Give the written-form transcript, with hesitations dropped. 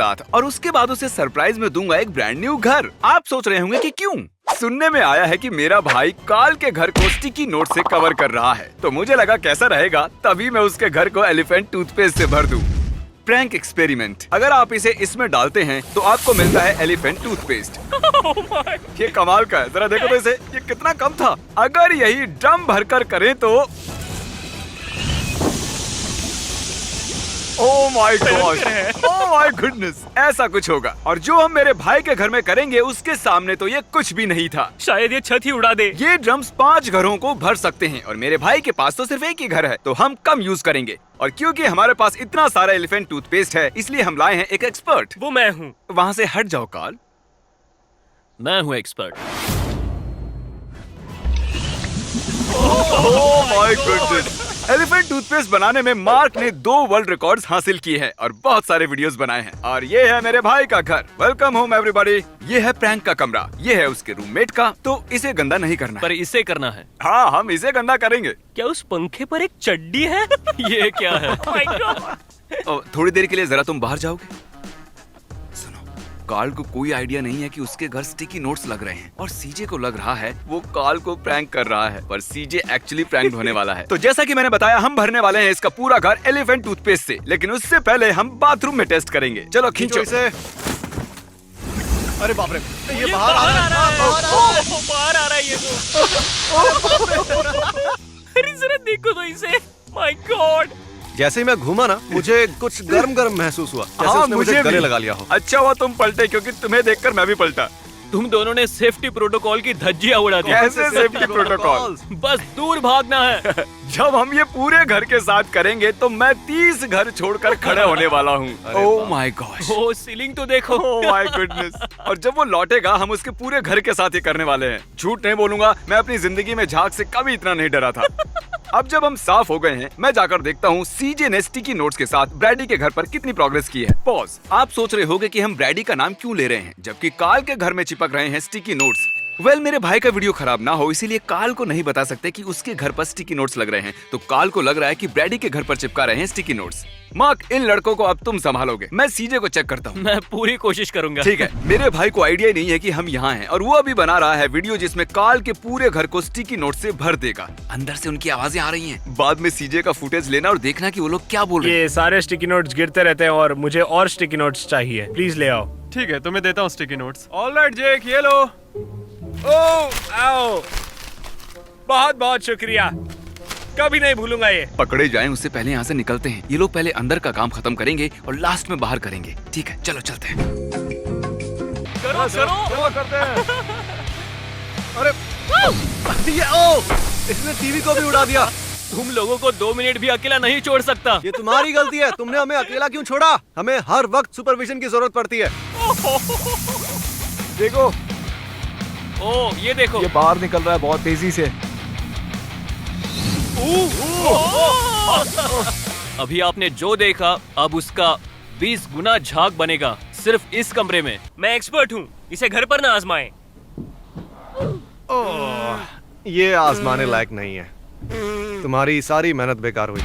सकता था और उसके बाद उसे सरप्राइज में दूंगा एक ब्रांड न्यू घर। आप सोच रहे होंगे कि क्यों? सुनने में आया है कि मेरा भाई कार्ल के घर को स्टिकी नोट से कवर कर रहा है, तो मुझे लगा कैसा रहेगा, तभी मैं उसके घर को एलिफेंट टूथपेस्ट से भर दूं। Prank experiment. अगर आप इसे इसमें डालते हैं तो आपको मिलता है एलिफेंट टूथपेस्ट। ये कमाल का है, जरा देखो तो इसे, ये कितना कम था। अगर यही ड्रम भरकर करें तो ओह my God, oh my goodness, ऐसा कुछ होगा। और जो हम मेरे भाई के घर में करेंगे उसके सामने तो ये कुछ भी नहीं था। शायद ये छत ही उड़ा दे। ये ड्रम्स 5 घरों को भर सकते हैं और मेरे भाई के पास तो सिर्फ एक ही घर है, तो हम कम यूज करेंगे। और क्योंकि हमारे पास इतना सारा एलिफेंट टूथपेस्ट है, इसलिए हम लाए हैं एक एक्सपर्ट। वो मैं हूँ। वहाँ से हट जाओ कार्ल। मैं हूँ expert. Oh my goodness. Elephant toothpaste बनाने में मार्क ने 2 वर्ल्ड रिकॉर्ड्स हासिल किए हैं और बहुत सारे वीडियोस बनाए हैं। और ये है मेरे भाई का घर। Welcome home everybody. ये है प्रैंक का कमरा, ये है उसके रूममेट का। तो इसे गंदा नहीं करना पर इसे करना है। हाँ, हम इसे गंदा करेंगे। क्या उस पंखे पर एक चड्डी है? ये क्या है? Oh my God! थोड़ी देर के लिए जरा तुम बाहर जाओगे? सुनो, कार्ल को कोई आइडिया नहीं है कि उसके घर स्टिकी नोट्स लग रहे हैं और सीजे को लग रहा है वो कार्ल को प्रैंक कर रहा है, पर सीजे एक्चुअली प्रैंक होने वाला है। तो जैसा कि मैंने बताया, हम भरने वाले हैं इसका पूरा घर एलिफेंट टूथपेस्ट से, लेकिन उससे पहले हम बाथरूम में टेस्ट करेंगे। चलो खींचो इसे। अरे बाप रे, ये बाहर आ रहा है। बाहर आ रहा है ये तो। अरे जरा देखो तो इसे। My God. जैसे ही मैं घूमा ना, मुझे कुछ गर्म गर्म महसूस हुआ, जैसे हाँ, उसने मुझे गले भी लगा लिया हो। अच्छा हुआ तुम पलटे, क्योंकि तुम्हें देखकर मैं भी पलटा। तुम दोनों ने सेफ्टी प्रोटोकॉल की धज्जियां उड़ा दी। कैसे सेफ्टी प्रोटोकॉल? बस दूर भागना है। जब हम ये पूरे घर के साथ करेंगे तो मैं 30 घर छोड़कर खड़े होने वाला हूँ। Oh my God. Oh ceiling तो देखो। Oh my goodness. और जब वो लौटेगा हम उसके पूरे घर के साथ ये करने वाले हैं। झूठ नहीं बोलूंगा, मैं अपनी जिंदगी में झाग से कभी इतना नहीं डरा था। अब जब हम साफ हो गए हैं, मैं जाकर देखता हूँ सीजे ने स्टिकी नोट्स के साथ ब्रैडी के घर पर कितनी प्रोग्रेस की है। पॉज। आप सोच रहे होंगे कि हम ब्रैडी का नाम क्यों ले रहे हैं जबकि कार्ल के घर में चिपक रहे हैं स्टिकी नोट्स। मेरे भाई का वीडियो खराब ना हो, इसीलिए कार्ल को नहीं बता सकते कि उसके घर पर स्टिकी नोट्स लग रहे हैं, तो कार्ल को लग रहा है कि ब्रैडी के घर पर चिपका रहे हैं स्टिकी नोट्स। मार्क, इन लड़कों को अब तुम संभालोगे, मैं सीजे को चेक करता हूँ। मैं पूरी कोशिश करूंगा। ठीक है। मेरे भाई को आइडिया नहीं है कि हम यहाँ हैं और वो अभी बना रहा है वीडियो जिसमें कार्ल के पूरे घर को स्टिकी नोट से भर देगा। अंदर से उनकी आवाजें आ रही हैं। बाद में सीजे का फुटेज लेना और देखना कि वो लोग क्या बोल रहे हैं। ये सारे स्टिकी नोट्स गिरते रहते हैं और मुझे और स्टिकी नोट्स चाहिए, प्लीज ले आओ। ठीक है, तुम्हें देता हूँ स्टिकी नोट्स। ऑलराइट जेक, ये लो। ओह आओ, बहुत बहुत शुक्रिया, कभी नहीं भूलूंगा ये। पकड़े जाएं उससे पहले यहाँ से निकलते हैं। ये लोग पहले अंदर का काम खत्म करेंगे और लास्ट में बाहर करेंगे। ठीक है, चलो चलते हैं। करो करो। करते हैं। अरे ये इसने टीवी को भी उड़ा दिया। तुम लोगों को 2 मिनट भी अकेला नहीं छोड़ सकता। ये तुम्हारी गलती है, तुमने हमें अकेला क्यों छोड़ा? हमें हर वक्त सुपरविजन की जरूरत पड़ती है। देखो, ओ ये देखो, ये बाहर निकल रहा है बहुत तेजी से। अभी आपने जो देखा, अब उसका 20 गुना झाग बनेगा सिर्फ इस कमरे में। मैं एक्सपर्ट हूँ, इसे घर पर ना आजमाएं। ये आजमाने लायक नहीं है, तुम्हारी सारी मेहनत बेकार हुई।